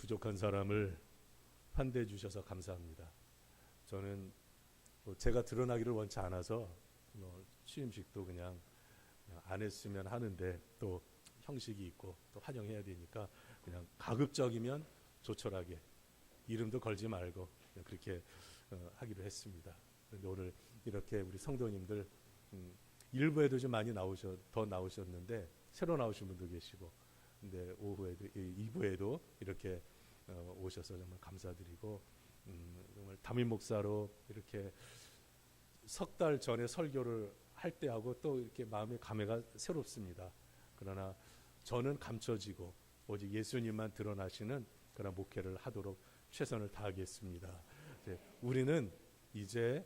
부족한 사람을 환대해 주셔서 감사합니다. 저는 제가 드러나기를 원치 않아서 취임식도 그냥 안 했으면 하는데 또 형식이 있고 또 환영해야 되니까 그냥 가급적이면 조촐하게 이름도 걸지 말고 그렇게 하기로 했습니다. 그런데 오늘 이렇게 우리 성도님들 일부에도 좀 많이 더 나오셨는데 새로 나오신 분도 계시고, 근데 오후에도 2부에도 이렇게 오셔서 정말 감사드리고, 정말 담임 목사로 이렇게 석 달 전에 설교를 할 때하고 또 이렇게 마음의 감회가 새롭습니다. 그러나 저는 감춰지고 오직 예수님만 드러나시는 그런 목회를 하도록 최선을 다하겠습니다. 우리는 이제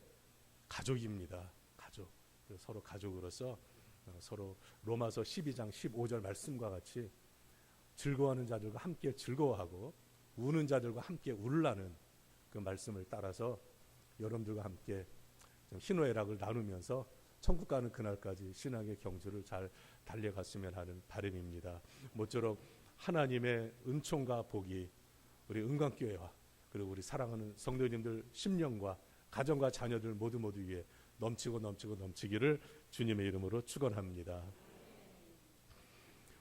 가족입니다. 가족. 서로 가족으로서 서로 로마서 12장 15절 말씀과 같이 즐거워하는 자들과 함께 즐거워하고 우는 자들과 함께 울라는 그 말씀을 따라서 여러분들과 함께 희노애락을 나누면서 천국 가는 그날까지 신앙의 경주를 잘 달려갔으면 하는 바람입니다. 모쪼록 하나님의 은총과 복이 우리 은광교회와 그리고 우리 사랑하는 성도님들 심령과 가정과 자녀들 모두 위에 넘치기를 주님의 이름으로 축원합니다.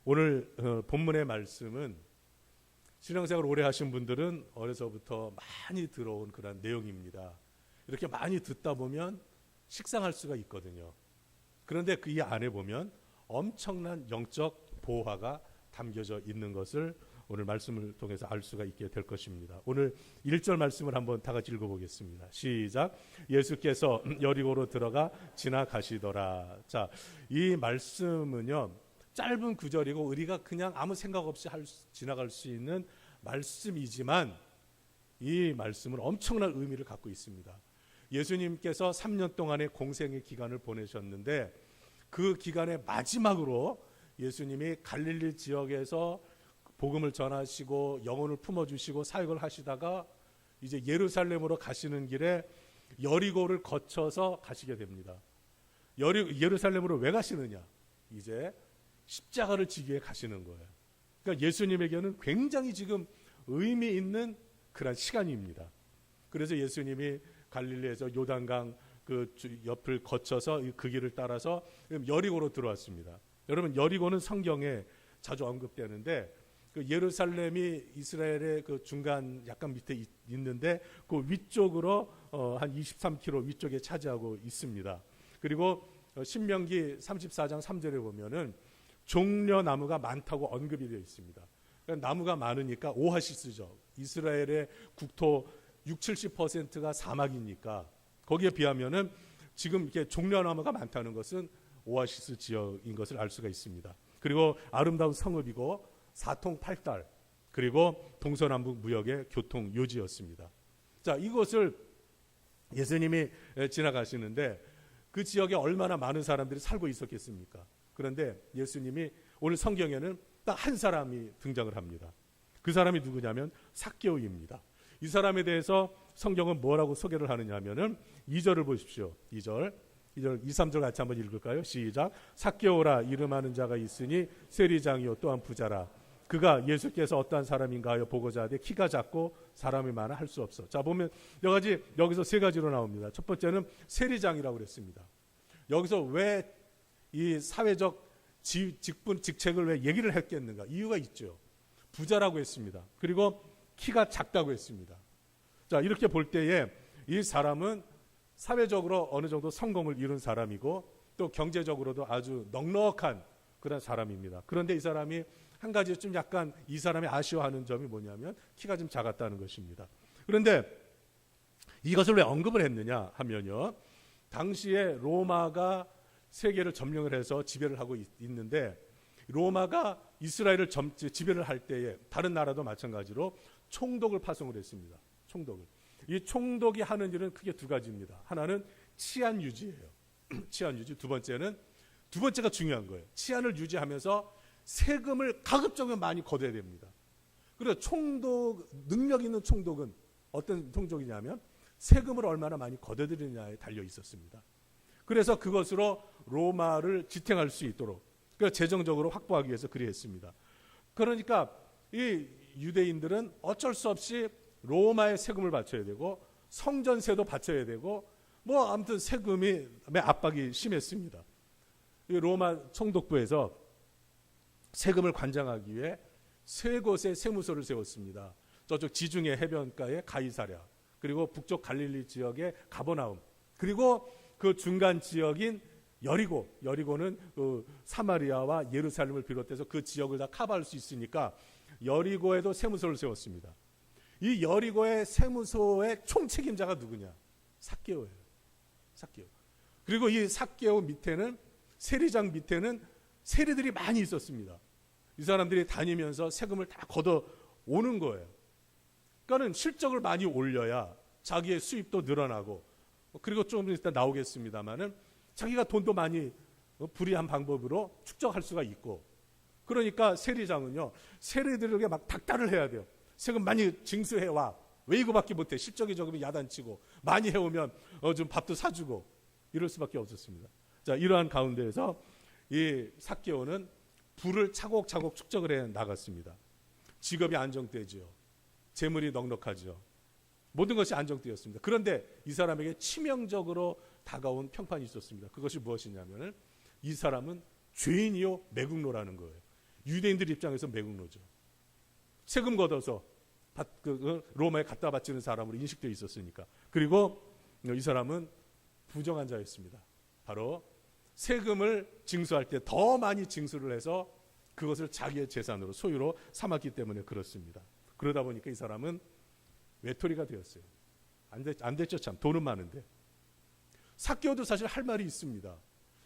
오늘 본문의 말씀은 신앙생활 오래 하신 분들은 어려서부터 많이 들어온 그런 내용입니다. 이렇게 많이 듣다 보면 식상할 수가 있거든요. 그런데 그 이 안에 보면 엄청난 영적 보화가 담겨져 있는 것을 오늘 말씀을 통해서 알 수가 있게 될 것입니다. 오늘 1절 말씀을 한번 다 같이 읽어보겠습니다. 시작. 예수께서 여리고로 들어가 지나가시더라. 자, 이 말씀은요, 짧은 구절이고 우리가 그냥 아무 생각 없이 지나갈 수 있는 말씀이지만 이 말씀은 엄청난 의미를 갖고 있습니다. 예수님께서 3년 동안의 공생의 기간을 보내셨는데 그 기간의 마지막으로 예수님이 갈릴리 지역에서 복음을 전하시고 영혼을 품어주시고 사역을 하시다가 이제 예루살렘으로 가시는 길에 여리고를 거쳐서 가시게 됩니다. 예루살렘으로 왜 가시느냐? 이제 십자가를 지기 위해 가시는 거예요. 그러니까 예수님에게는 굉장히 지금 의미 있는 그런 시간입니다. 그래서 예수님이 갈릴리에서 요단강 그 옆을 거쳐서 그 길을 따라서 여리고로 들어왔습니다. 여러분, 여리고는 성경에 자주 언급되는데 그 예루살렘이 이스라엘의 그 중간 약간 밑에 있는데 그 위쪽으로 한 23km 위쪽에 차지하고 있습니다. 그리고 신명기 34장 3절에 보면은 종려나무가 많다고 언급이 되어 있습니다. 그러니까 나무가 많으니까 오아시스죠. 이스라엘의 국토 60-70%가 사막이니까 거기에 비하면은 지금 이렇게 종려나무가 많다는 것은 오아시스 지역인 것을 알 수가 있습니다. 그리고 아름다운 성읍이고 사통팔달, 그리고 동서남북 무역의 교통 요지였습니다. 자, 이곳을 예수님이 지나가시는데 그 지역에 얼마나 많은 사람들이 살고 있었겠습니까? 그런데 예수님이 오늘 성경에는 딱 한 사람이 등장을 합니다. 그 사람이 누구냐면 삭개오입니다. 이 사람에 대해서 성경은 뭐라고 소개를 하느냐 하면은 2절을 보십시오. 2절, 2, 3절 같이 한번 읽을까요? 시작. 삭개오라 이름하는 자가 있으니 세리장이요 또한 부자라. 그가 예수께서 어떠한 사람인가 하여 보고자 하되 키가 작고 사람이 많아 할 수 없어. 자, 보면 여기서 세 가지로 나옵니다. 첫 번째는 세리장이라고 그랬습니다. 여기서 왜 이 사회적 직책을 왜 얘기를 했겠는가? 이유가 있죠. 부자라고 했습니다. 그리고 키가 작다고 했습니다. 자, 이렇게 볼 때에 이 사람은 사회적으로 어느 정도 성공을 이룬 사람이고 또 경제적으로도 아주 넉넉한 그런 사람입니다. 그런데 이 사람이 한 가지 좀 약간 이 사람이 아쉬워하는 점이 뭐냐면 키가 좀 작았다는 것입니다. 그런데 이것을 왜 언급을 했느냐 하면요, 당시에 로마가 세계를 점령을 해서 지배를 하고 있는데 로마가 이스라엘을 지배를 할 때에 다른 나라도 마찬가지로 총독을 파송을 했습니다. 총독을. 이 총독이 하는 일은 크게 두 가지입니다. 하나는 치안 유지예요. 치안 유지. 두 번째가 중요한 거예요. 치안을 유지하면서 세금을 가급적이면 많이 걷어야 됩니다. 그래서 능력 있는 총독은 어떤 총독이냐면 세금을 얼마나 많이 걷어들이느냐에 달려 있었습니다. 그래서 그것으로 로마를 지탱할 수 있도록, 그러니까 재정적으로 확보하기 위해서 그리했습니다. 그러니까 이 유대인들은 어쩔 수 없이 로마에 세금을 바쳐야 되고 성전세도 바쳐야 되고 뭐 아무튼 세금의 압박이 심했습니다. 이 로마 총독부에서 세금을 관장하기 위해 세 곳의 세무서를 세웠습니다. 저쪽 지중해 해변가의 가이사랴, 그리고 북쪽 갈릴리 지역의 가버나움, 그리고 그 중간 지역인 여리고는 그 사마리아와 예루살렘을 비롯해서 그 지역을 다 커버할 수 있으니까 여리고에도 세무서를 세웠습니다. 이 여리고의 세무서의 총책임자가 누구냐? 삭개오예요. 삭개오. 그리고 이 삭개오 밑에는, 세리장 밑에는 세리들이 많이 있었습니다. 이 사람들이 다니면서 세금을 다 걷어 오는 거예요. 그러니까는 실적을 많이 올려야 자기의 수입도 늘어나고, 그리고 좀 이따 나오겠습니다만은 자기가 돈도 많이 불이한 방법으로 축적할 수가 있고, 그러니까 세리장은요, 세리들에게 막 닥달을 해야 돼요. 세금 많이 징수해와. 왜 이거밖에 못해? 실적이 적으면 야단치고, 많이 해오면 좀 밥도 사주고, 이럴 수밖에 없었습니다. 자, 이러한 가운데에서 이 삭개오는 부를 차곡차곡 축적을 해 나갔습니다. 직업이 안정되죠. 재물이 넉넉하죠. 모든 것이 안정되었습니다. 그런데 이 사람에게 치명적으로 다가온 평판이 있었습니다. 그것이 무엇이냐면은 이 사람은 죄인이요 매국노라는 거예요. 유대인들 입장에서 매국노죠. 세금 걷어서 로마에 갖다 바치는 사람으로 인식되어 있었으니까. 그리고 이 사람은 부정한 자였습니다. 바로 세금을 징수할 때 더 많이 징수를 해서 그것을 자기의 재산으로, 소유로 삼았기 때문에 그렇습니다. 그러다 보니까 이 사람은 외톨이가 되었어요. 안 됐죠, 참. 돈은 많은데. 삭개오도 사실 할 말이 있습니다.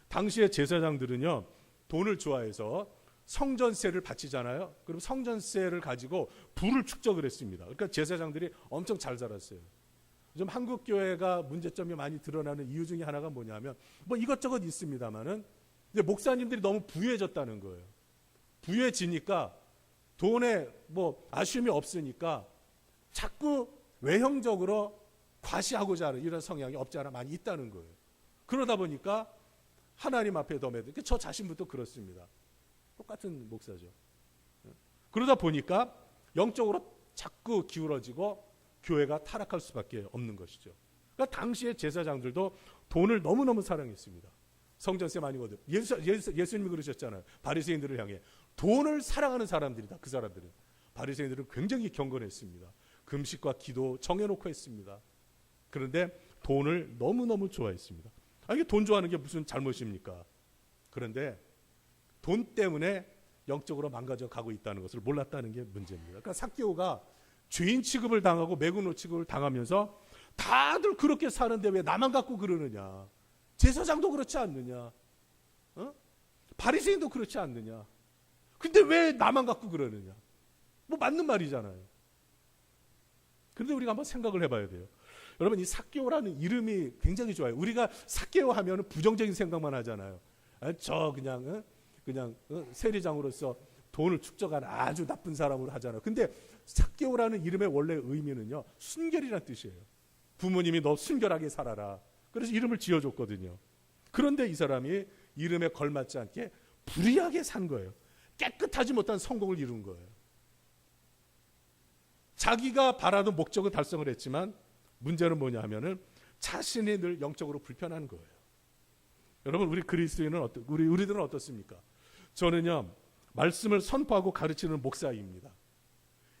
당시의 제사장들은요, 돈을 좋아해서 성전세를 바치잖아요. 그럼 성전세를 가지고 부를 축적을 했습니다. 그러니까 제사장들이 엄청 잘 살았어요. 좀 한국 교회가 문제점이 많이 드러나는 이유 중에 하나가 뭐냐면, 뭐 이것저것 있습니다만은 이제 목사님들이 너무 부유해졌다는 거예요. 부유해지니까 돈에 뭐 아쉬움이 없으니까 자꾸 외형적으로 과시하고자 하는 이런 성향이 없지 않아 많이 있다는 거예요. 그러다 보니까 하나님 앞에 더 매도. 저 자신부터 그렇습니다. 똑같은 목사죠. 그러다 보니까 영적으로 자꾸 기울어지고 교회가 타락할 수밖에 없는 것이죠. 그러니까 당시의 제사장들도 돈을 너무너무 사랑했습니다. 성전세 많이 걷어. 예수님이 그러셨잖아요. 바리새인들을 향해 돈을 사랑하는 사람들이다. 그 사람들은. 바리새인들은 굉장히 경건했습니다. 금식과 기도 정해놓고 했습니다. 그런데 돈을 너무너무 좋아했습니다. 이게 돈 좋아하는 게 무슨 잘못입니까? 그런데 돈 때문에 영적으로 망가져 가고 있다는 것을 몰랐다는 게 문제입니다. 그러니까 삭개오가 죄인 취급을 당하고 매국노 취급을 당하면서 다들 그렇게 사는데 왜 나만 갖고 그러느냐? 제사장도 그렇지 않느냐? 바리새인도 그렇지 않느냐? 근데 왜 나만 갖고 그러느냐? 뭐 맞는 말이잖아요. 그런데 우리가 한번 생각을 해봐야 돼요. 여러분, 이 삭개오라는 이름이 굉장히 좋아요. 우리가 삭개오 하면 부정적인 생각만 하잖아요. 저 그냥 세리장으로서 돈을 축적한 아주 나쁜 사람으로 하잖아요. 근데 삭개오라는 이름의 원래 의미는요, 순결이라는 뜻이에요. 부모님이 너 순결하게 살아라. 그래서 이름을 지어줬거든요. 그런데 이 사람이 이름에 걸맞지 않게 불의하게 산 거예요. 깨끗하지 못한 성공을 이룬 거예요. 자기가 바라는 목적을 달성을 했지만 문제는 뭐냐 하면은 자신이 늘 영적으로 불편한 거예요. 여러분, 우리 그리스도인은 우리들은 어떻습니까? 저는요, 말씀을 선포하고 가르치는 목사입니다.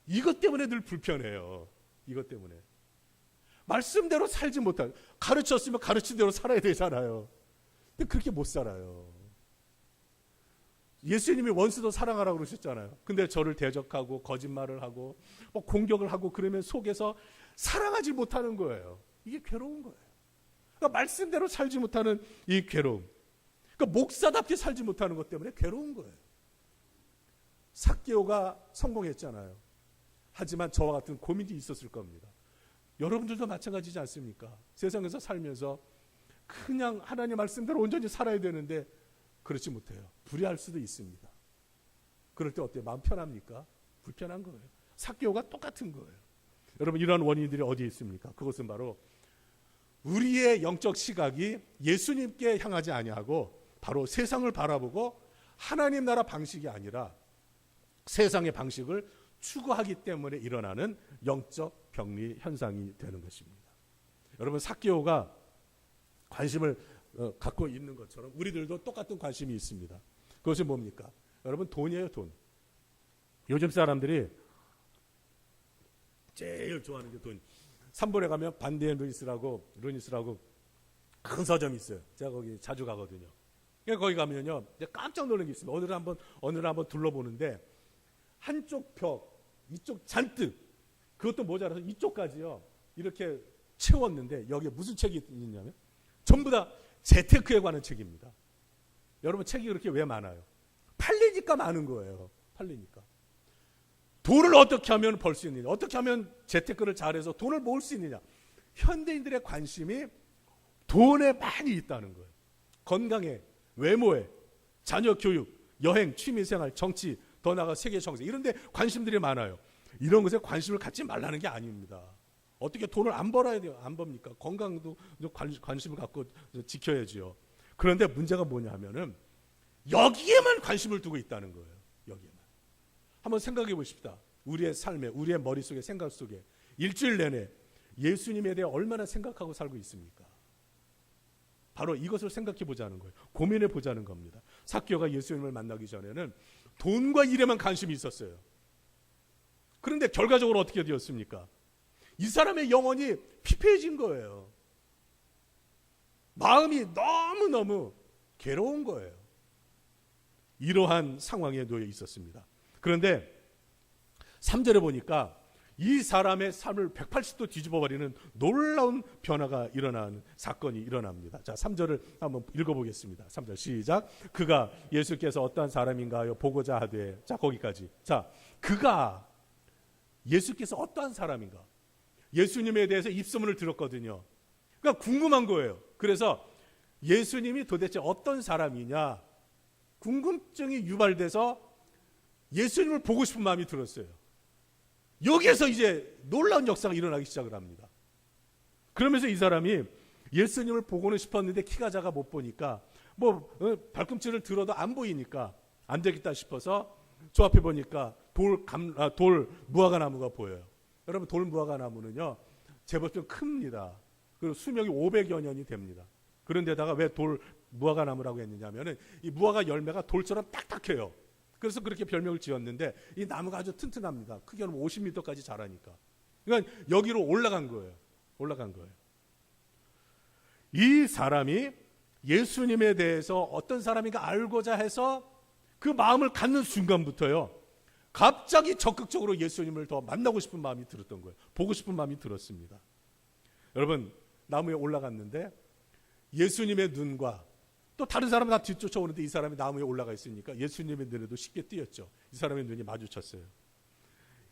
이것 때문에 늘 불편해요. 이것 때문에. 말씀대로 살지 못하고, 가르쳤으면 가르친 대로 살아야 되잖아요. 근데 그렇게 못 살아요. 예수님이 원수도 사랑하라고 그러셨잖아요. 근데 저를 대적하고 거짓말을 하고 공격을 하고 그러면 속에서 사랑하지 못하는 거예요. 이게 괴로운 거예요. 그러니까 말씀대로 살지 못하는 이 괴로움. 그러니까 목사답게 살지 못하는 것 때문에 괴로운 거예요. 삭개오가 성공했잖아요. 하지만 저와 같은 고민이 있었을 겁니다. 여러분들도 마찬가지지 않습니까? 세상에서 살면서 그냥 하나님 말씀대로 온전히 살아야 되는데 그렇지 못해요. 불의할 수도 있습니다. 그럴 때 어때요? 마음 편합니까? 불편한 거예요. 삭개오가 똑같은 거예요. 여러분, 이런 원인들이 어디에 있습니까? 그것은 바로 우리의 영적 시각이 예수님께 향하지 아니하고 바로 세상을 바라보고 하나님 나라 방식이 아니라 세상의 방식을 추구하기 때문에 일어나는 영적 병리 현상이 되는 것입니다. 여러분, 삭개오가 관심을 갖고 있는 것처럼 우리들도 똑같은 관심이 있습니다. 그것이 뭡니까? 여러분, 돈이에요, 돈. 요즘 사람들이 제일 좋아하는 게 돈. 삼본에 가면 반디앤 루이스라고 큰 서점이 있어요. 제가 거기 자주 가거든요. 그러니까 거기 가면요, 깜짝 놀란 게 있습니다. 오늘 한번 둘러보는데 한쪽 벽, 이쪽 잔뜩, 그것도 모자라서 이쪽까지요 이렇게 채웠는데 여기에 무슨 책이 있냐면 전부 다 재테크에 관한 책입니다. 여러분, 책이 그렇게 왜 많아요? 팔리니까 많은 거예요. 팔리니까. 돈을 어떻게 하면 벌 수 있느냐, 어떻게 하면 재테크를 잘해서 돈을 모을 수 있느냐. 현대인들의 관심이 돈에 많이 있다는 거예요. 건강에, 외모에, 자녀 교육, 여행, 취미생활, 정치, 더 나아가 세계 정세, 이런 데 관심들이 많아요. 이런 것에 관심을 갖지 말라는 게 아닙니다. 어떻게 돈을 안 벌어야 돼요? 안 법니까? 건강도 관심을 갖고 지켜야지요. 그런데 문제가 뭐냐 하면은 여기에만 관심을 두고 있다는 거예요. 여기에만. 한번 생각해 보십시다. 우리의 삶에, 우리의 머릿속에, 생각 속에 일주일 내내 예수님에 대해 얼마나 생각하고 살고 있습니까? 바로 이것을 생각해 보자는 거예요. 고민해 보자는 겁니다. 삭개오가 예수님을 만나기 전에는 돈과 일에만 관심이 있었어요. 그런데 결과적으로 어떻게 되었습니까? 이 사람의 영혼이 피폐해진 거예요. 마음이 너무너무 괴로운 거예요. 이러한 상황에 놓여 있었습니다. 그런데 3절에 보니까 이 사람의 삶을 180도 뒤집어버리는 놀라운 변화가 일어나는 사건이 일어납니다. 자, 3절을 한번 읽어보겠습니다. 3절 시작. 그가 예수께서 어떠한 사람인가요? 보고자 하되. 자, 거기까지. 자, 그가 예수께서 어떠한 사람인가? 예수님에 대해서 입소문을 들었거든요. 그러니까 궁금한 거예요. 그래서 예수님이 도대체 어떤 사람이냐 궁금증이 유발돼서 예수님을 보고 싶은 마음이 들었어요. 여기에서 이제 놀라운 역사가 일어나기 시작을 합니다. 그러면서 이 사람이 예수님을 보고는 싶었는데 키가 작아 못 보니까 발꿈치를 들어도 안 보이니까 안 되겠다 싶어서 저 앞에 보니까 돌 무화과 나무가 보여요. 여러분, 돌 무화과 나무는요 제법 좀 큽니다. 그리고 수명이 500여 년이 됩니다. 그런데다가 왜 돌 무화과 나무라고 했느냐면은 이 무화과 열매가 돌처럼 딱딱해요. 그래서 그렇게 별명을 지었는데 이 나무가 아주 튼튼합니다. 크게는 50m까지 자라니까. 그러니까 여기로 올라간 거예요. 이 사람이 예수님에 대해서 어떤 사람인가 알고자 해서 그 마음을 갖는 순간부터요, 갑자기 적극적으로 예수님을 더 만나고 싶은 마음이 들었던 거예요. 보고 싶은 마음이 들었습니다. 여러분, 나무에 올라갔는데 예수님의 눈과 또 다른 사람은 다 뒤쫓아오는데 이 사람이 나무에 올라가 있으니까 예수님의 눈에도 쉽게 띄었죠. 이 사람의 눈이 마주쳤어요.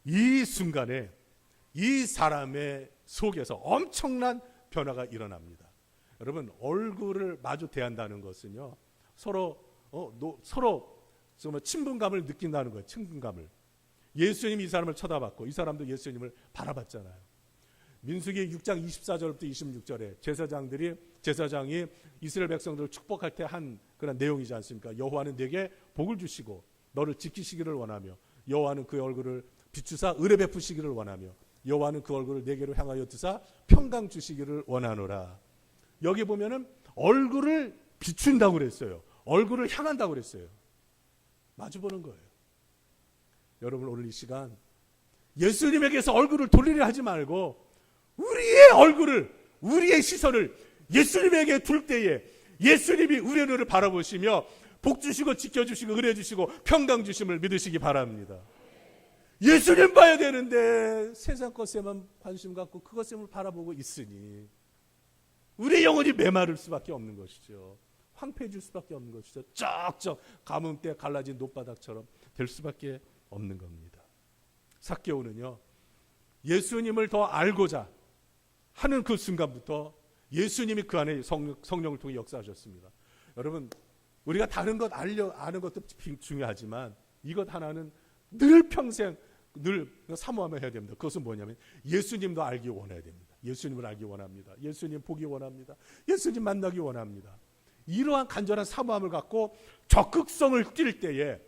이 순간에 이 사람의 속에서 엄청난 변화가 일어납니다. 여러분, 얼굴을 마주 대한다는 것은요, 서로 정말 친분감을 느낀다는 거예요. 친분감을. 예수님이 이 사람을 쳐다봤고 이 사람도 예수님을 바라봤잖아요. 민수기 6장 24절부터 26절에 제사장이 이스라엘 백성들을 축복할 때 한 그런 내용이지 않습니까? 여호와는 내게 복을 주시고 너를 지키시기를 원하며 여호와는 그의 얼굴을 비추사 은혜 베푸시기를 원하며 여호와는 그 얼굴을 내게로 향하여 드사 평강 주시기를 원하노라. 여기 보면은 얼굴을 비춘다고 그랬어요. 얼굴을 향한다고 그랬어요. 마주보는 거예요. 여러분, 오늘 이 시간 예수님에게서 얼굴을 돌리려 하지 말고 우리의 얼굴을, 우리의 시선을 예수님에게 둘 때에 예수님이 우리의 눈을 바라보시며 복 주시고 지켜주시고 은혜 주시고 평강 주심을 믿으시기 바랍니다. 예수님 봐야 되는데 세상 것에만 관심 갖고 그것에만 바라보고 있으니 우리의 영혼이 메마를 수밖에 없는 것이죠. 황폐해질 수밖에 없는 것이죠. 쩍쩍 가뭄때 갈라진 노바닥처럼 될 수밖에 없는 겁니다. 삭개오는요, 예수님을 더 알고자 하는 그 순간부터 예수님이 그 안에 성령을 통해 역사하셨습니다. 여러분, 우리가 다른 것 아는 것도 중요하지만 이것 하나는 늘 평생 늘 사모하며 해야 됩니다. 그것은 뭐냐면 예수님도 알기 원해야 됩니다. 예수님을 알기 원합니다. 예수님 보기 원합니다. 예수님 만나기 원합니다. 이러한 간절한 사모함을 갖고 적극성을 띨 때에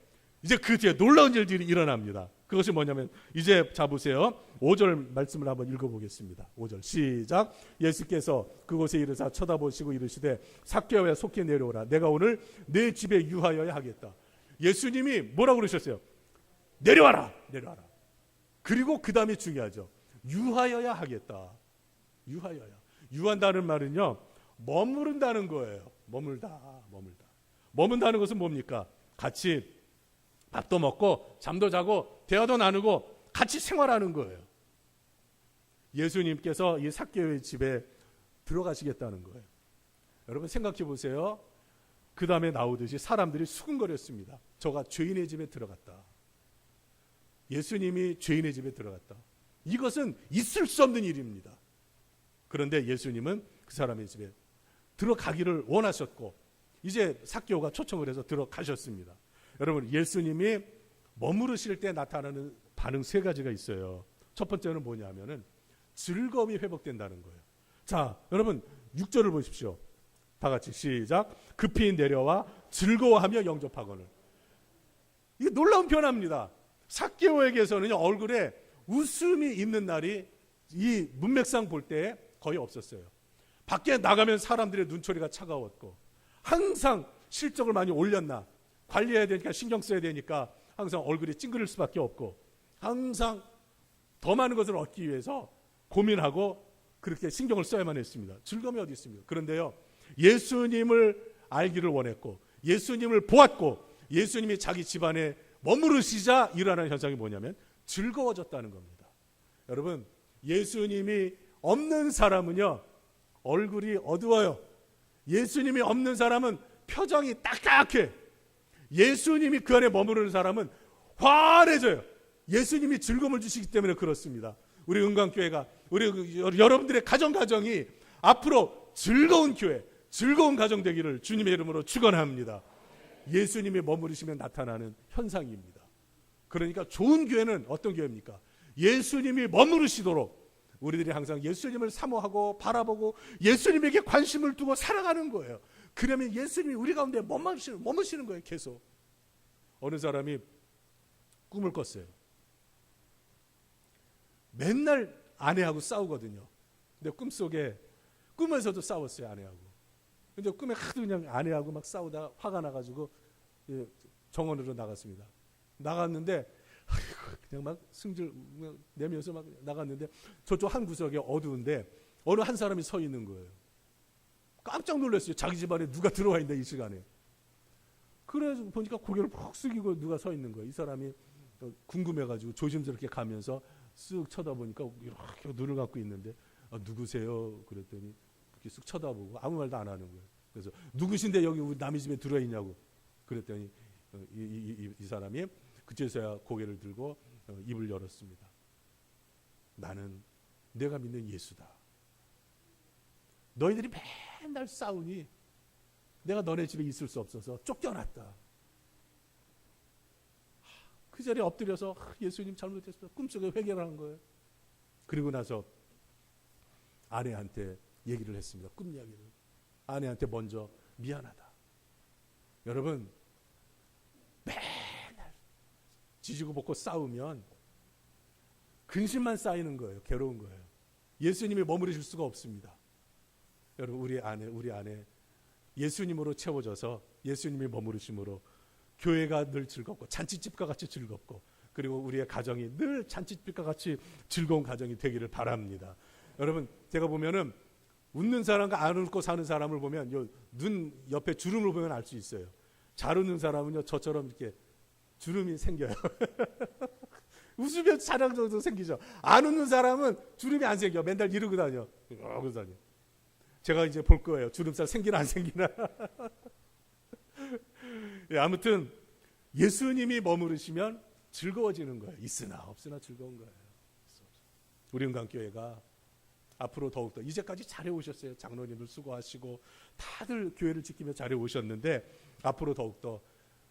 이제 그 뒤에 놀라운 일들이 일어납니다. 그것이 뭐냐면 이제 자 보세요. 5절 말씀을 한번 읽어보겠습니다. 5절 시작. 예수께서 그곳에 이르사 쳐다보시고 이르시되 삭개오야 속히 내려오라. 내가 오늘 내 집에 유하여야 하겠다. 예수님이 뭐라고 그러셨어요? 내려와라. 내려와라. 그리고 그 다음이 중요하죠. 유하여야 하겠다. 유하여야. 유한다는 말은요, 머무른다는 거예요. 머물다. 머문다는 것은 뭡니까? 같이 밥도 먹고 잠도 자고 대화도 나누고 같이 생활하는 거예요. 예수님께서 이 삭개오의 집에 들어가시겠다는 거예요. 여러분 생각해 보세요. 그 다음에 나오듯이 사람들이 수군거렸습니다. 저가 죄인의 집에 들어갔다. 예수님이 죄인의 집에 들어갔다. 이것은 있을 수 없는 일입니다. 그런데 예수님은 그 사람의 집에 들어가기를 원하셨고 이제 삭개오가 초청을 해서 들어가셨습니다. 여러분 예수님이 머무르실 때 나타나는 반응 세 가지가 있어요. 첫 번째는 뭐냐면은 즐거움이 회복된다는 거예요. 자, 여러분 6절을 보십시오. 다 같이 시작. 급히 내려와 즐거워하며 영접하거늘. 이게 놀라운 변화입니다. 삭개오에게서는 얼굴에 웃음이 있는 날이 이 문맥상 볼 때 거의 없었어요. 밖에 나가면 사람들의 눈초리가 차가웠고 항상 실적을 많이 올렸나 관리해야 되니까 신경 써야 되니까 항상 얼굴이 찡그릴 수밖에 없고 항상 더 많은 것을 얻기 위해서 고민하고 그렇게 신경을 써야만 했습니다. 즐거움이 어디 있습니까? 그런데요, 예수님을 알기를 원했고 예수님을 보았고 예수님이 자기 집안에 머무르시자 일어나는 현상이 뭐냐면 즐거워졌다는 겁니다. 여러분 예수님이 없는 사람은요 얼굴이 어두워요. 예수님이 없는 사람은 표정이 딱딱해. 예수님이 그 안에 머무르는 사람은 환해져요. 예수님이 즐거움을 주시기 때문에 그렇습니다. 우리 은광교회가 우리 여러분들의 가정이 앞으로 즐거운 교회, 즐거운 가정 되기를 주님의 이름으로 축원합니다. 예수님이 머무르시면 나타나는 현상입니다. 그러니까 좋은 교회는 어떤 교회입니까? 예수님이 머무르시도록 우리들이 항상 예수님을 사모하고 바라보고 예수님에게 관심을 두고 살아가는 거예요. 그러면 예수님이 우리 가운데 머무시는 거예요. 계속. 어느 사람이 꿈을 꿨어요. 맨날 아내하고 싸우거든요. 근데 꿈에서도 싸웠어요. 아내하고. 근데 꿈에 하도 그냥 아내하고 막 싸우다 화가 나가지고 정원으로 나갔습니다. 나갔는데 그냥 막 승질 내면서 막 나갔는데 저쪽 한 구석에 어두운데 어느 한 사람이 서 있는 거예요. 깜짝 놀랐어요. 자기 집안에 누가 들어와 있나 이 시간에. 그래서 보니까 고개를 푹 숙이고 누가 서 있는 거예요. 이 사람이 궁금해가지고 조심스럽게 가면서 쓱 쳐다보니까 이렇게 눈을 감고 있는데 누구세요? 그랬더니 이렇게 쓱 쳐다보고 아무 말도 안 하는 거예요. 그래서 누구신데 여기 우리 남의 집에 들어와 있냐고. 그랬더니 이 사람이 그제서야 고개를 들고 입을 열었습니다. 나는 내가 믿는 예수다. 너희들이 맨날 싸우니 내가 너네 집에 있을 수 없어서 쫓겨났다. 그 자리에 엎드려서 예수님 잘못했습니다. 꿈속에 회개를 한 거예요. 그리고 나서 아내한테 얘기를 했습니다. 꿈 이야기를. 아내한테 먼저 미안하다. 여러분 맨날 지지고 볶고 싸우면 근심만 쌓이는 거예요. 괴로운 거예요. 예수님이 머무르실 수가 없습니다. 여러분 우리 안에 예수님으로 채워져서 예수님이 머무르심으로 교회가 늘 즐겁고 잔치집과 같이 즐겁고 그리고 우리의 가정이 늘 잔치집과 같이 즐거운 가정이 되기를 바랍니다. 여러분 제가 보면은 웃는 사람과 안 웃고 사는 사람을 보면 요 눈 옆에 주름을 보면 알 수 있어요. 잘 웃는 사람은요 저처럼 이렇게 주름이 생겨요. 웃으면 자랑 정도 생기죠. 안 웃는 사람은 주름이 안 생겨. 맨날 이러고 다녀. 이러고 다녀. 제가 이제 볼 거예요. 주름살 생기나 안 생기나. 예, 아무튼 예수님이 머무르시면 즐거워지는 거예요. 있으나 없으나 즐거운 거예요. 우리 은광교회가 앞으로 더욱더 이제까지 잘해오셨어요. 장로님들 수고하시고 다들 교회를 지키며 잘해오셨는데 앞으로 더욱더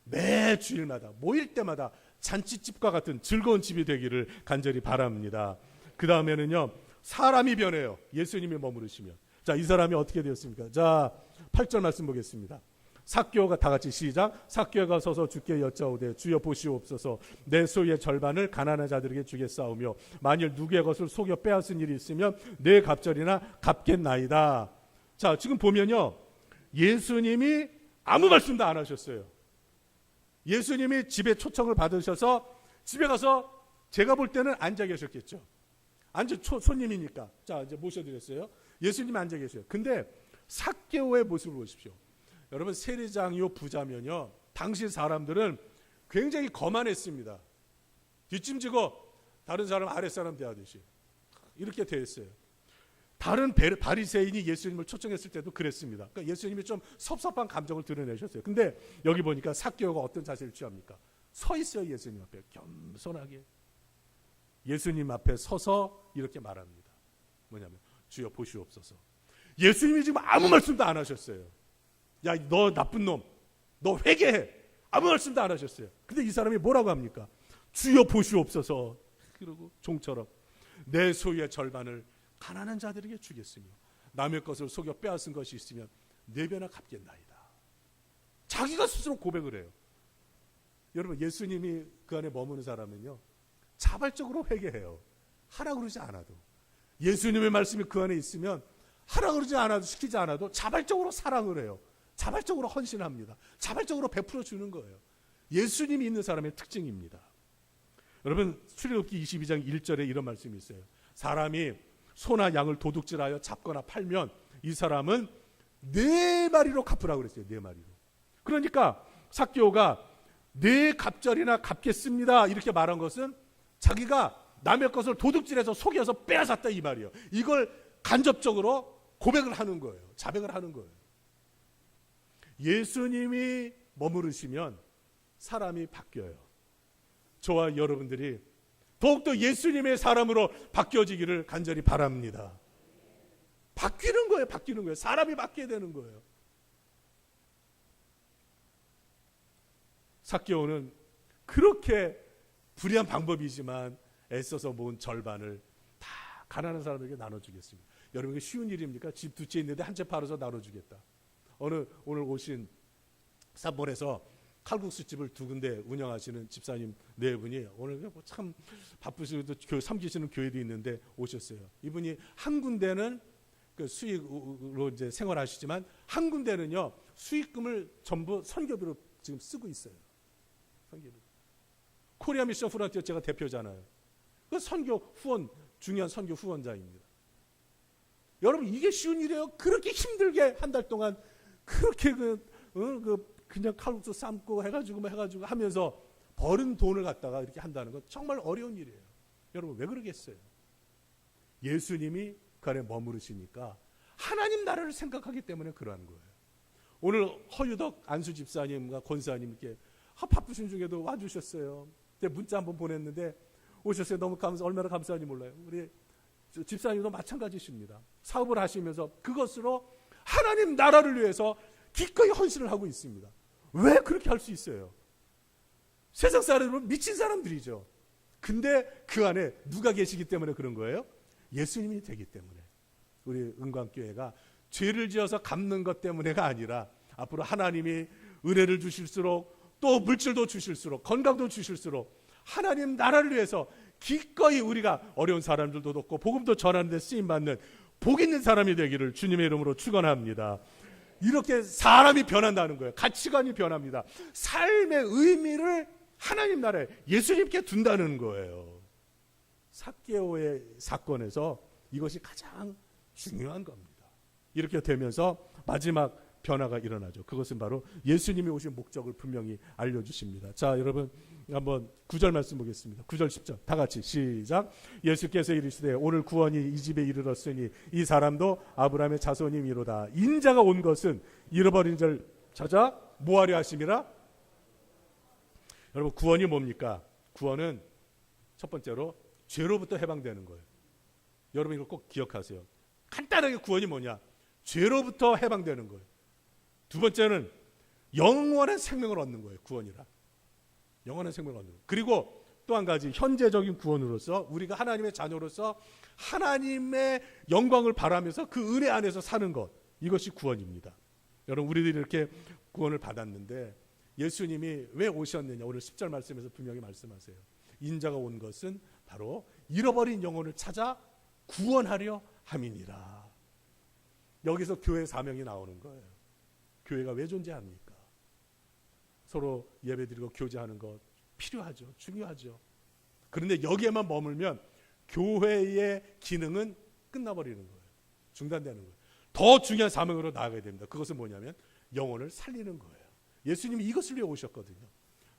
매 주일마다 모일 때마다 잔치집과 같은 즐거운 집이 되기를 간절히 바랍니다. 그 다음에는요 사람이 변해요. 예수님이 머무르시면. 자, 이 사람이 어떻게 되었습니까? 자, 8절 말씀 보겠습니다. 삭개오가 다 같이 시작. 삭개오가 서서 주께 여짜오되 주여 보시옵소서 내 소유의 절반을 가난한 자들에게 주겠사오며 만일 누구의 것을 속여 빼앗은 일이 있으면 내 갑절이나 갚겠나이다. 자, 지금 보면요, 예수님이 아무 말씀도 안 하셨어요. 예수님이 집에 초청을 받으셔서 집에 가서 제가 볼 때는 앉아 계셨겠죠. 손님이니까. 자, 이제 모셔드렸어요. 예수님이 앉아 계세요. 근데 삭개오의 모습을 보십시오. 여러분, 세리장이요 부자면요, 당시 사람들은 굉장히 거만했습니다. 뒷짐지고 다른 사람 아랫사람 대하듯이 이렇게 대했어요. 다른 바리새인이 예수님을 초청했을 때도 그랬습니다. 그러니까 예수님이 좀 섭섭한 감정을 드러내셨어요. 근데 여기 보니까 삭개오가 어떤 자세를 취합니까? 서 있어요. 예수님 앞에 겸손하게. 예수님 앞에 서서 이렇게 말합니다. 뭐냐면 주여 보시옵소서. 예수님이 지금 아무 말씀도 안 하셨어요. 야, 너 나쁜 놈, 너 회개해. 아무 말씀도 안 하셨어요. 근데 이 사람이 뭐라고 합니까? 주여 보시옵소서. 그러고 종처럼 내 소유의 절반을 가난한 자들에게 주겠으며 남의 것을 속여 빼앗은 것이 있으면 네 배나 갚겠나이다. 자기가 스스로 고백을 해요. 여러분, 예수님이 그 안에 머무는 사람은요, 자발적으로 회개해요. 하라 그러지 않아도. 예수님의 말씀이 그 안에 있으면 하라 그러지 않아도, 시키지 않아도 자발적으로 사랑을 해요. 자발적으로 헌신합니다. 자발적으로 베풀어 주는 거예요. 예수님이 있는 사람의 특징입니다. 여러분, 출애굽기 22장 1절에 이런 말씀이 있어요. 사람이 소나 양을 도둑질하여 잡거나 팔면 이 사람은 4마리로 갚으라고 그랬어요. 4마리로. 그러니까 삭개오가 네 갑절이나 갚겠습니다 이렇게 말한 것은 자기가 남의 것을 도둑질해서 속여서 빼앗았다 이 말이에요. 이걸 간접적으로 고백을 하는 거예요. 자백을 하는 거예요. 예수님이 머무르시면 사람이 바뀌어요. 저와 여러분들이 더욱더 예수님의 사람으로 바뀌어지기를 간절히 바랍니다. 바뀌는 거예요. 바뀌는 거예요. 사람이 바뀌어야 되는 거예요. 삭개오는 그렇게 불의한 방법이지만 애써서 모은 절반을 다 가난한 사람에게 나눠주겠습니다. 여러분, 이게 쉬운 일입니까? 집 두 채 있는데 한 채 팔아서 나눠주겠다. 오늘 오신 삿볼에서 칼국수집을 2군데 운영하시는 집사님 4분이 오늘 참 바쁘시고 섬기시는 교회도 있는데 오셨어요. 이분이 한 군데는 그 수익으로 이제 생활하시지만 한 군데는요, 수익금을 전부 선교비로 지금 쓰고 있어요. 선교비. 코리아 미션 프런티어 제가 대표잖아요. 그 선교 후원, 중요한 선교 후원자입니다. 여러분, 이게 쉬운 일이에요. 그렇게 힘들게 한 달 동안 그렇게 그냥 칼국수 삶고 해가지고 하면서 버는 돈을 갖다가 이렇게 한다는 건 정말 어려운 일이에요. 여러분, 왜 그러겠어요? 예수님이 그 안에 머무르시니까 하나님 나라를 생각하기 때문에 그러한 거예요. 오늘 허유덕 안수 집사님과 권사님께 바쁘신 중에도 와주셨어요. 문자 한번 보냈는데 오셨어요. 너무 얼마나 감사한지 몰라요. 우리 집사님도 마찬가지십니다. 사업을 하시면서 그것으로 하나님 나라를 위해서 기꺼이 헌신을 하고 있습니다. 왜 그렇게 할 수 있어요? 세상 사람들은 미친 사람들이죠. 근데 그 안에 누가 계시기 때문에 그런 거예요? 예수님이 되기 때문에. 우리 은광교회가 죄를 지어서 갚는 것 때문에가 아니라 앞으로 하나님이 은혜를 주실수록 또 물질도 주실수록 건강도 주실수록 하나님 나라를 위해서 기꺼이 우리가 어려운 사람들도 돕고 복음도 전하는 데 쓰임받는 복 있는 사람이 되기를 주님의 이름으로 축원합니다. 이렇게 사람이 변한다는 거예요. 가치관이 변합니다. 삶의 의미를 하나님 나라에 예수님께 둔다는 거예요. 삭개오의 사건에서 이것이 가장 중요한 겁니다. 이렇게 되면서 마지막 변화가 일어나죠. 그것은 바로 예수님이 오신 목적을 분명히 알려주십니다. 자, 여러분 한번 9절 말씀 보겠습니다. 9절 10절 다 같이 시작. 예수께서 이르시되 오늘 구원이 이 집에 이르렀으니 이 사람도 아브라함의 자손이미로다. 인자가 온 것은 잃어버린 자를 찾아 뭐하려 하심이라. 여러분, 구원이 뭡니까? 구원은 첫 번째로 죄로부터 해방되는 거예요. 여러분, 이거 꼭 기억하세요. 간단하게 구원이 뭐냐? 죄로부터 해방되는 거예요. 두 번째는 영원한 생명을 얻는 거예요. 구원이라. 영원한 생명을 얻는 거예요. 그리고 또 한 가지 현재적인 구원으로서 우리가 하나님의 자녀로서 하나님의 영광을 바라면서 그 은혜 안에서 사는 것, 이것이 구원입니다. 여러분, 우리들이 이렇게 구원을 받았는데 예수님이 왜 오셨느냐? 오늘 10절 말씀에서 분명히 말씀하세요. 인자가 온 것은 바로 잃어버린 영혼을 찾아 구원하려 함이니라. 여기서 교회 사명이 나오는 거예요. 교회가 왜 존재합니까? 서로 예배드리고 교제하는 것 필요하죠. 중요하죠. 그런데 여기에만 머물면 교회의 기능은 끝나버리는 거예요. 중단되는 거예요. 더 중요한 사명으로 나아가야 됩니다. 그것은 뭐냐면 영혼을 살리는 거예요. 예수님이 이것을 위해 오셨거든요.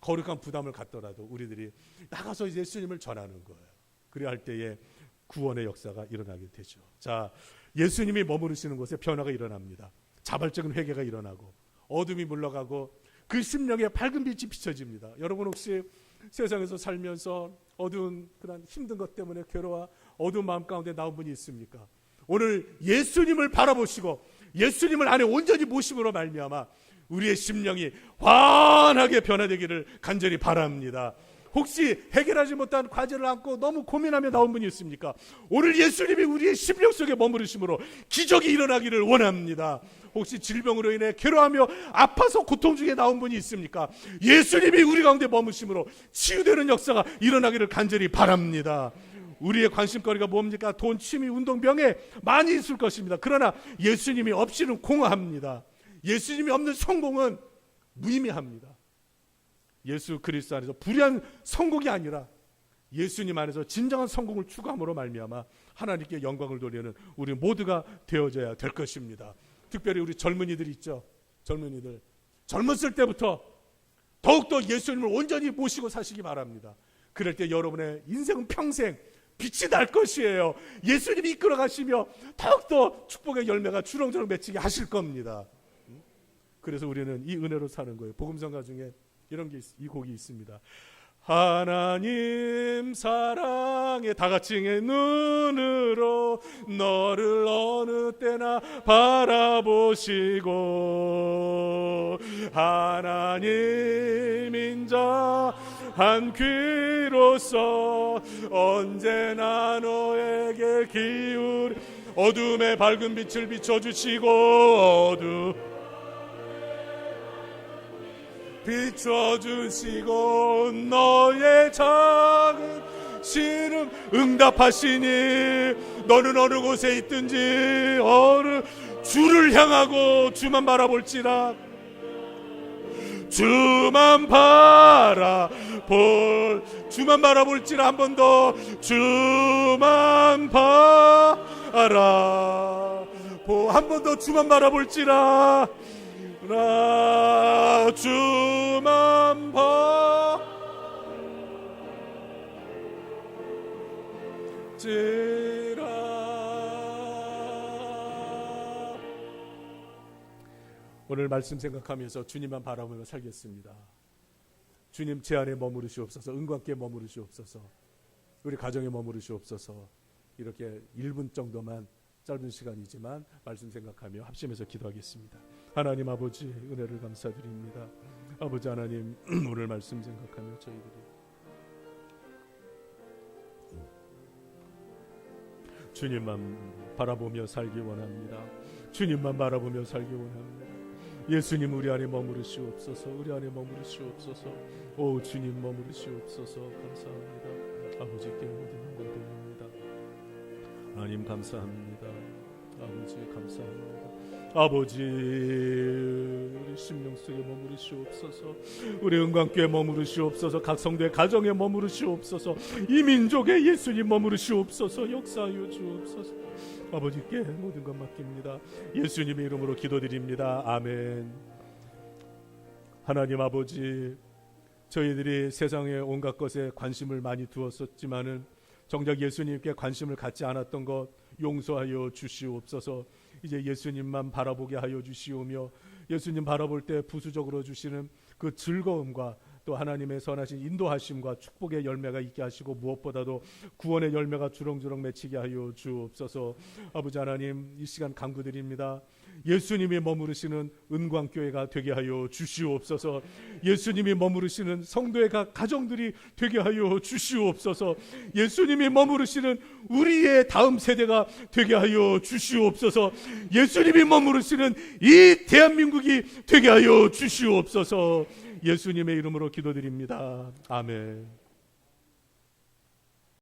거룩한 부담을 갖더라도 우리들이 나가서 예수님을 전하는 거예요. 그래야 할 때에 구원의 역사가 일어나게 되죠. 자, 예수님이 머무르시는 곳에 변화가 일어납니다. 자발적인 회개가 일어나고 어둠이 물러가고 그 심령에 밝은 빛이 비춰집니다. 여러분 혹시 세상에서 살면서 어두운 그런 힘든 것 때문에 괴로워 어두운 마음 가운데 나온 분이 있습니까? 오늘 예수님을 바라보시고 예수님을 안에 온전히 모심으로 말미암아 우리의 심령이 환하게 변화되기를 간절히 바랍니다. 혹시 해결하지 못한 과제를 안고 너무 고민하며 나온 분이 있습니까? 오늘 예수님이 우리의 심령 속에 머무르심으로 기적이 일어나기를 원합니다. 혹시 질병으로 인해 괴로워하며 아파서 고통 중에 나온 분이 있습니까? 예수님이 우리 가운데 머무심으로 치유되는 역사가 일어나기를 간절히 바랍니다. 우리의 관심거리가 뭡니까? 돈, 취미, 운동, 명예 많이 있을 것입니다. 그러나 예수님이 없이는 공허합니다. 예수님이 없는 성공은 무의미합니다. 예수 그리스도 안에서 불의한 성공이 아니라 예수님 안에서 진정한 성공을 추구함으로 말미암아 하나님께 영광을 돌리는 우리 모두가 되어져야 될 것입니다. 특별히 우리 젊은이들 있죠. 젊은이들 젊었을 때부터 더욱더 예수님을 온전히 모시고 사시기 바랍니다. 그럴 때 여러분의 인생은 평생 빛이 날 것이에요. 예수님이 이끌어 가시며 더욱더 축복의 열매가 주렁주렁 맺히게 하실 겁니다. 그래서 우리는 이 은혜로 사는 거예요. 복음성가 중에 이런 게 이 곡이 있습니다. 하나님 사랑의 다같이의 눈으로 너를 어느 때나 바라보시고 하나님 인자한 귀로서 언제나 너에게 기울이 어둠의 밝은 빛을 비춰주시고 비춰주시고 너의 작은 시름 응답하시니 너는 어느 곳에 있든지 어느 주를 향하고 주만 바라볼지라 주만 바라볼지라 한 번 더 주만 한 번 더 주만 바라볼지라 주만 봐지라. 오늘 말씀 생각하면서 주님만 바라보며 살겠습니다. 주님 제 안에 머무르시옵소서. 은광께 머무르시옵소서. 우리 가정에 머무르시옵소서. 이렇게 1분 정도만 짧은 시간이지만 말씀 생각하며 합심해서 기도하겠습니다. 하나님 아버지 은혜를 감사드립니다. 아버지 하나님 오늘 말씀 생각하며 저희들이 주님만 바라보며 살기 원합니다. 주님만 바라보며 살기 원합니다. 예수님 우리 안에 머무르시옵소서. 우리 안에 머무르시옵소서. 오 주님 머무르시옵소서. 감사합니다. 아버지께 모든 영광 돌립니다. 하나님 감사합니다. 아버지 감사합니다. 아버지 우리 심령 속에 머무르시옵소서. 우리 은광교에 머무르시옵소서. 각 성도의 가정에 머무르시옵소서. 이 민족에 예수님 머무르시옵소서. 역사하여 주옵소서. 아버지께 모든 것 맡깁니다. 예수님의 이름으로 기도드립니다. 아멘. 하나님 아버지 저희들이 세상의 온갖 것에 관심을 많이 두었었지만은 정작 예수님께 관심을 갖지 않았던 것 용서하여 주시옵소서. 이제 예수님만 바라보게 하여 주시오며 예수님 바라볼 때 부수적으로 주시는 그 즐거움과 또 하나님의 선하신 인도하심과 축복의 열매가 있게 하시고 무엇보다도 구원의 열매가 주렁주렁 맺히게 하여 주옵소서. 아버지 하나님 이 시간 간구드립니다. 예수님이 머무르시는 은광교회가 되게 하여 주시옵소서. 예수님이 머무르시는 성도의 각 가정들이 되게 하여 주시옵소서. 예수님이 머무르시는 우리의 다음 세대가 되게 하여 주시옵소서. 예수님이 머무르시는 이 대한민국이 되게 하여 주시옵소서. 예수님의 이름으로 기도드립니다. 아멘.